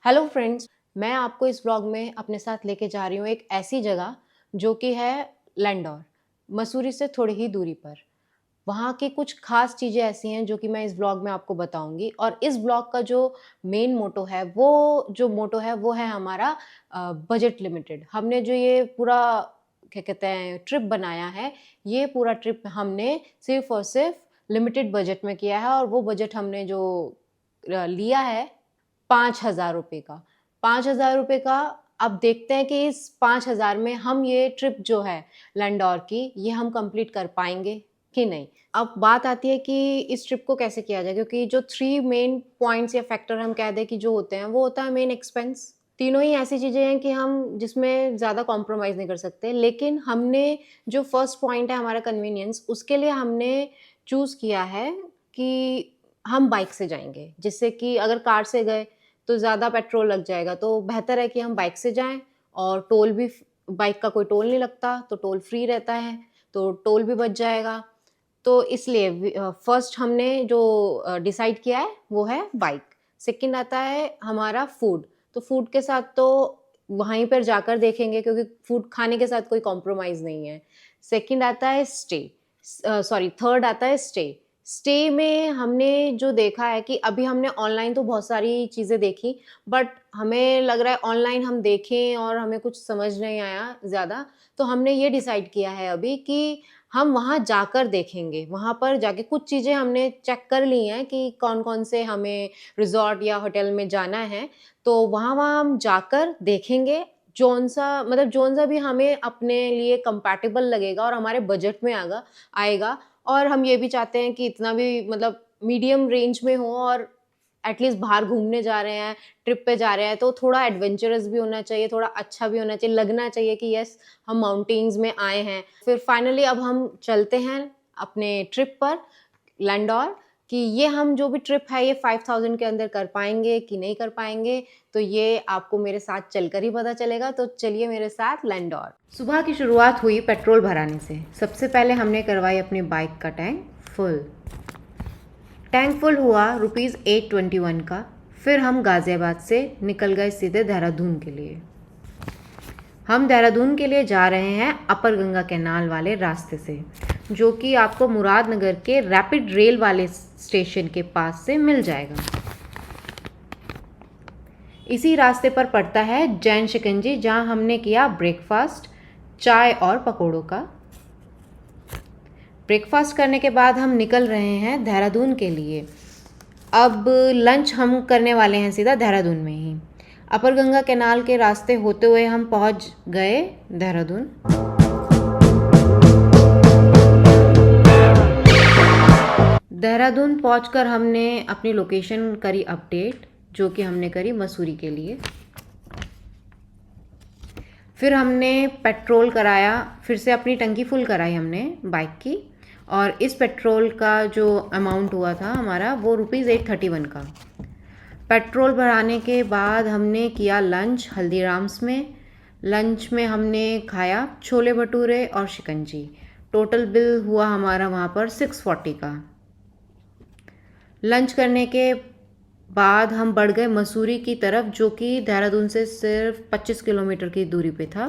Hello friends, मैं आपको इस व्लॉग में अपने साथ लेके जा रही हूँ एक ऐसी जगह जो कि है लैंडौर, मसूरी से थोड़ी ही दूरी पर। वहाँ की कुछ खास चीज़ें ऐसी हैं जो कि मैं इस व्लॉग में आपको बताऊँगी और इस व्लॉग का जो मेन मोटो है वो है हमारा बजट लिमिटेड। हमने जो ये पूरा क्या कहते हैं ट्रिप बनाया है, ये पूरा ट्रिप हमने सिर्फ़ और सिर्फ़ लिमिटेड बजट में किया है और वो बजट हमने जो लिया है 5,000 रुपए का। 5,000 रुपए का अब देखते हैं कि इस 5,000 में हम ये ट्रिप जो है लैंडौर की, ये हम कंप्लीट कर पाएँगे कि नहीं। अब बात आती है कि इस ट्रिप को कैसे किया जाए क्योंकि जो 3 मेन पॉइंट्स या फैक्टर हम कह दें कि जो होते हैं, वो होता है मेन एक्सपेंस। तीनों ही ऐसी चीज़ें हैं कि हम जिसमें ज़्यादा कॉम्प्रोमाइज़ नहीं कर सकते। लेकिन हमने जो फर्स्ट पॉइंट है हमारा कन्वीनियंस, उसके लिए हमने चूज़ किया है कि हम बाइक से जाएँगे। जिससे कि अगर कार से गए तो ज़्यादा पेट्रोल लग जाएगा, तो बेहतर है कि हम बाइक से जाएँ और टोल भी बाइक का कोई टोल नहीं लगता, तो टोल फ्री रहता है, तो टोल भी बच जाएगा। तो इसलिए फर्स्ट हमने जो डिसाइड किया है वो है बाइक। सेकंड आता है हमारा फूड, तो फूड के साथ तो वहीं पर जाकर देखेंगे क्योंकि फूड खाने के साथ कोई कॉम्प्रोमाइज़ नहीं है। सेकंड आता है थर्ड आता है स्टे। स्टे में हमने जो देखा है कि अभी हमने ऑनलाइन तो बहुत सारी चीज़ें देखी, बट हमें लग रहा है ऑनलाइन हम देखें और हमें कुछ समझ नहीं आया ज़्यादा, तो हमने ये डिसाइड किया है अभी कि हम वहाँ जाकर देखेंगे। वहाँ पर जाके कुछ चीज़ें हमने चेक कर ली हैं कि कौन-कौन से हमें रिज़ॉर्ट या होटल में जाना है, तो वहाँ-वहाँ हम जाकर देखेंगे, जौन-सा भी हमें अपने लिए कंपैटिबल लगेगा और हमारे बजट में आएगा। और हम ये भी चाहते हैं कि इतना भी मतलब मीडियम रेंज में हो और एटलीस्ट बाहर घूमने जा रहे हैं, ट्रिप पे जा रहे हैं, तो थोड़ा एडवेंचरस भी होना चाहिए, थोड़ा अच्छा भी होना चाहिए, लगना चाहिए कि यस हम माउंटेन्स में आए हैं। फिर फाइनली अब हम चलते हैं अपने ट्रिप पर लैंडौर कि ये हम जो भी ट्रिप है ये 5,000 के अंदर कर पाएँगे कि नहीं कर पाएँगे, तो ये आपको मेरे साथ चलकर ही पता चलेगा। तो चलिए मेरे साथ लैंडौर। सुबह की शुरुआत हुई पेट्रोल भराने से। सबसे पहले हमने करवाई अपनी बाइक का टैंक फुल। टैंक फुल हुआ ₹821 का। फिर हम गाज़ियाबाद से निकल गए सीधे देहरादून के लिए। हम देहरादून के लिए जा रहे हैं अपर गंगा कैनाल वाले रास्ते से, जो कि आपको मुरादनगर के रैपिड रेल वाले स्टेशन के पास से मिल जाएगा। इसी रास्ते पर पड़ता है जैन शिकंजी, जहां हमने किया ब्रेकफास्ट चाय और पकौड़ों का। ब्रेकफास्ट करने के बाद हम निकल रहे हैं देहरादून के लिए। अब लंच हम करने वाले हैं सीधा देहरादून में ही। अपर गंगा कैनाल के रास्ते होते हुए हम पहुंच गए देहरादून। देहरादून पहुंचकर हमने अपनी लोकेशन करी अपडेट, जो कि हमने करी मसूरी के लिए। फिर हमने पेट्रोल कराया, फिर से अपनी टंकी फुल कराई हमने बाइक की, और इस पेट्रोल का जो अमाउंट हुआ था हमारा वो ₹831 का। पेट्रोल भराने के बाद हमने किया लंच हल्दीराम्स में। लंच में हमने खाया छोले भटूरे और शिकंजी। टोटल बिल हुआ हमारा वहाँ पर 640 का। लंच करने के बाद हम बढ़ गए मसूरी की तरफ, जो कि देहरादून से सिर्फ 25 किलोमीटर की दूरी पे था।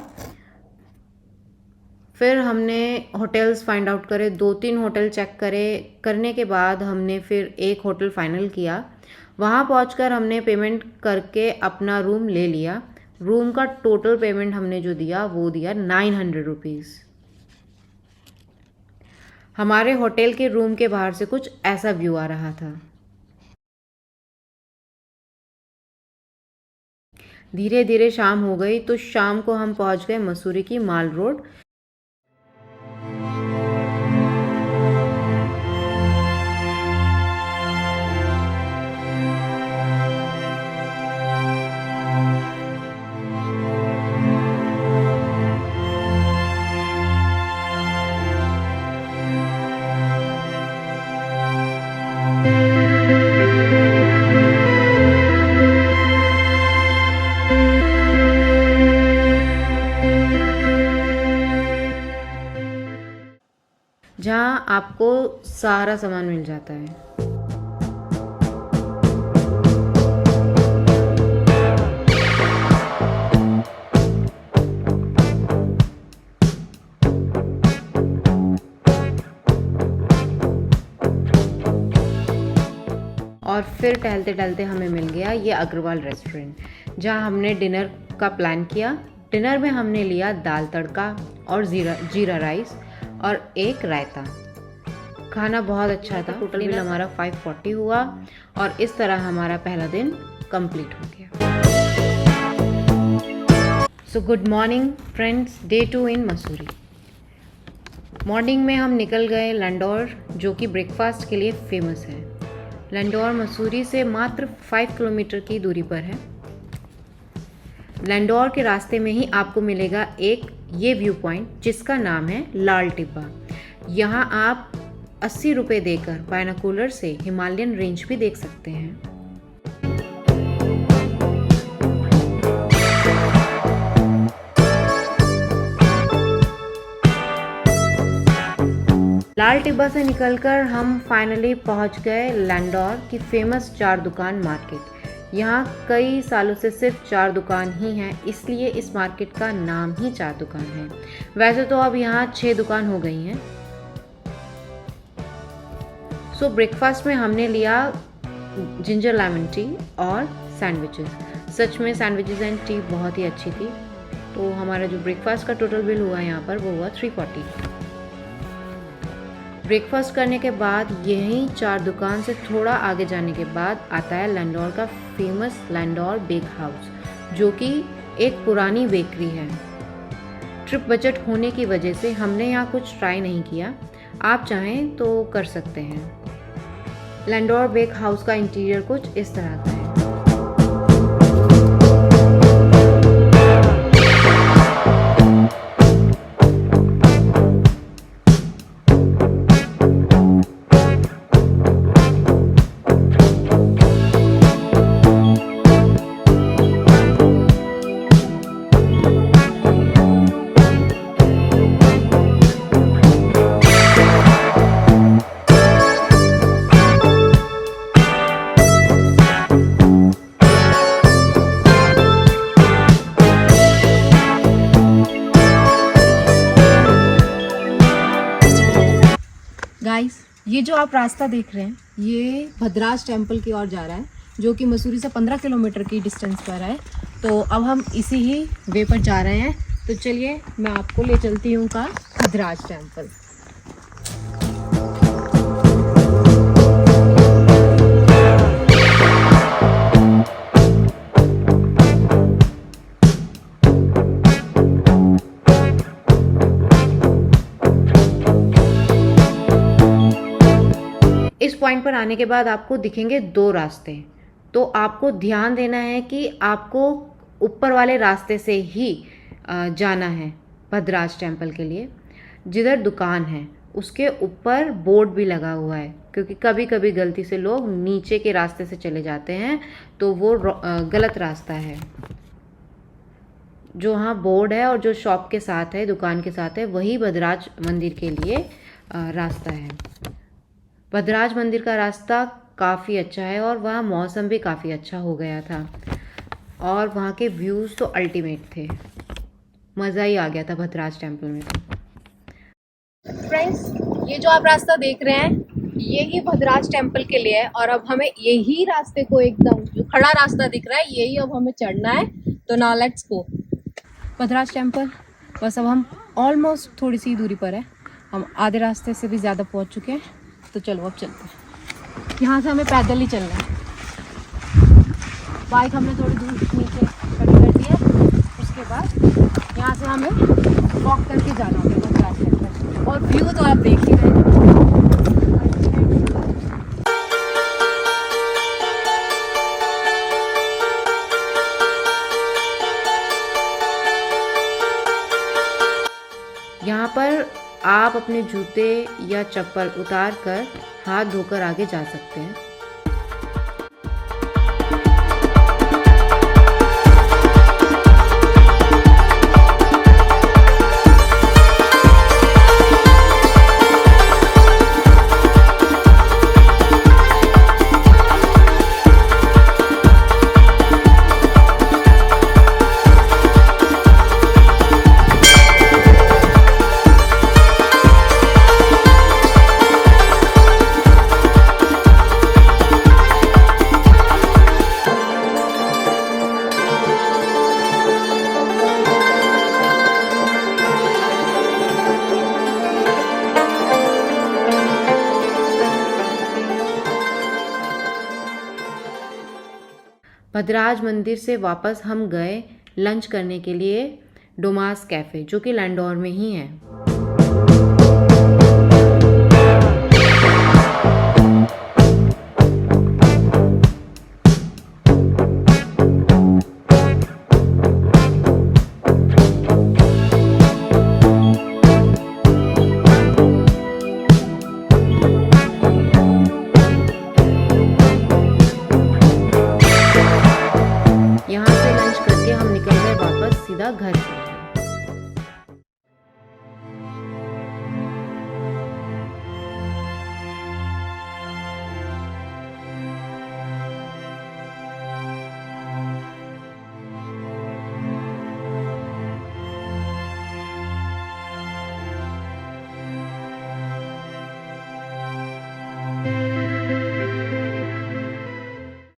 फिर हमने होटल्स फाइंड आउट करे, 2-3 होटल चेक करने के बाद हमने फिर एक होटल फाइनल किया। वहाँ पहुँचकर हमने पेमेंट करके अपना रूम ले लिया। रूम का टोटल पेमेंट हमने जो दिया वो दिया 900 रुपीज़। हमारे होटल के रूम के बाहर से कुछ ऐसा व्यू आ रहा था। धीरे धीरे शाम हो गई, तो शाम को हम पहुंच गए मसूरी की माल रोड। जहाँ आपको सारा सामान मिल जाता है। फिर टहलते टहलते हमें मिल गया ये अग्रवाल रेस्टोरेंट, जहाँ हमने डिनर का प्लान किया। डिनर में हमने लिया दाल तड़का और जीरा राइस और एक रायता। खाना बहुत अच्छा था। टोटल बिल हमारा 540 हुआ और इस तरह हमारा पहला दिन कंप्लीट हो गया। So good morning friends, day 2 इन मसूरी। मॉर्निंग में हम निकल गए लैंडोर, जो कि ब्रेकफास्ट के लिए फेमस है। लैंडोर मसूरी से मात्र 5 किलोमीटर की दूरी पर है। लैंडोर के रास्ते में ही आपको मिलेगा एक ये व्यू पॉइंट, जिसका नाम है लाल टिब्बा। यहाँ आप 80 रुपये देकर बायनोकुलर से हिमालयन रेंज भी देख सकते हैं। लाल टिब्बा से निकलकर हम फाइनली पहुंच गए लैंडोर की फेमस 4 दुकान मार्केट। यहाँ कई सालों से सिर्फ 4 दुकान ही हैं, इसलिए इस मार्केट का नाम ही 4 दुकान है। वैसे तो अब यहाँ 6 दुकान हो गई हैं। सो ब्रेकफास्ट में हमने लिया जिंजर लेमन टी और सैंडविचेस। सच में सैंडविचेस एंड टी बहुत ही अच्छी थी। तो हमारा जो ब्रेकफास्ट का टोटल बिल हुआ यहाँ पर वो हुआ 340। ब्रेकफास्ट करने के बाद यहीं 4 दुकान से थोड़ा आगे जाने के बाद आता है लैंडोर का फेमस लैंडोर बेक हाउस, जो कि एक पुरानी बेकरी है। ट्रिप बजट होने की वजह से हमने यहाँ कुछ ट्राई नहीं किया। आप चाहें तो कर सकते हैं। लैंडोर बेक हाउस का इंटीरियर कुछ इस तरह का है। गाइस, ये जो आप रास्ता देख रहे हैं ये भद्राज टेम्पल की ओर जा रहा है, जो कि मसूरी से 15 किलोमीटर की डिस्टेंस पर है। तो अब हम इसी ही वे पर जा रहे हैं। तो चलिए मैं आपको ले चलती हूँ का भद्राज टेम्पल। इस पॉइंट पर आने के बाद आपको दिखेंगे 2 रास्ते। तो आपको ध्यान देना है कि आपको ऊपर वाले रास्ते से ही जाना है भद्राज टेम्पल के लिए। जिधर दुकान है उसके ऊपर बोर्ड भी लगा हुआ है, क्योंकि कभी कभी गलती से लोग नीचे के रास्ते से चले जाते हैं, तो वो गलत रास्ता है। जो वहाँ बोर्ड है और जो शॉप के साथ है, दुकान के साथ है, वही भद्राज मंदिर के लिए रास्ता है। भद्राज मंदिर का रास्ता काफ़ी अच्छा है और वहाँ मौसम भी काफ़ी अच्छा हो गया था और वहाँ के व्यूज़ तो अल्टीमेट थे। मज़ा ही आ गया था भद्राज टेम्पल में। फ्रेंड्स, ये जो आप रास्ता देख रहे हैं यही भद्राज टेम्पल के लिए है और अब हमें यही रास्ते को, एकदम जो खड़ा रास्ता दिख रहा है, यही अब हमें चढ़ना है। तो now let's go Bhadraj temple. बस अब हम ऑलमोस्ट थोड़ी सी दूरी पर है, हम आधे रास्ते से भी ज़्यादा पहुँच चुके हैं। तो चलो अब चलते हैं। यहाँ से हमें पैदल ही चलना है। बाइक हमने थोड़ी दूर नीचे खड़ी कर दी है। उसके बाद यहाँ से हमें वॉक करके जाना होगा भद्राज टेम्पल। और व्यू तो आप देख ही रहे हैं। यहाँ पर आप अपने जूते या चप्पल उतार कर हाथ धोकर आगे जा सकते हैं। भद्राज मंदिर से वापस हम गए लंच करने के लिए डोमास कैफ़े, जो कि लैंडोर में ही है। यहाँ से लंच करके हम निकल गए वापस सीधा घर।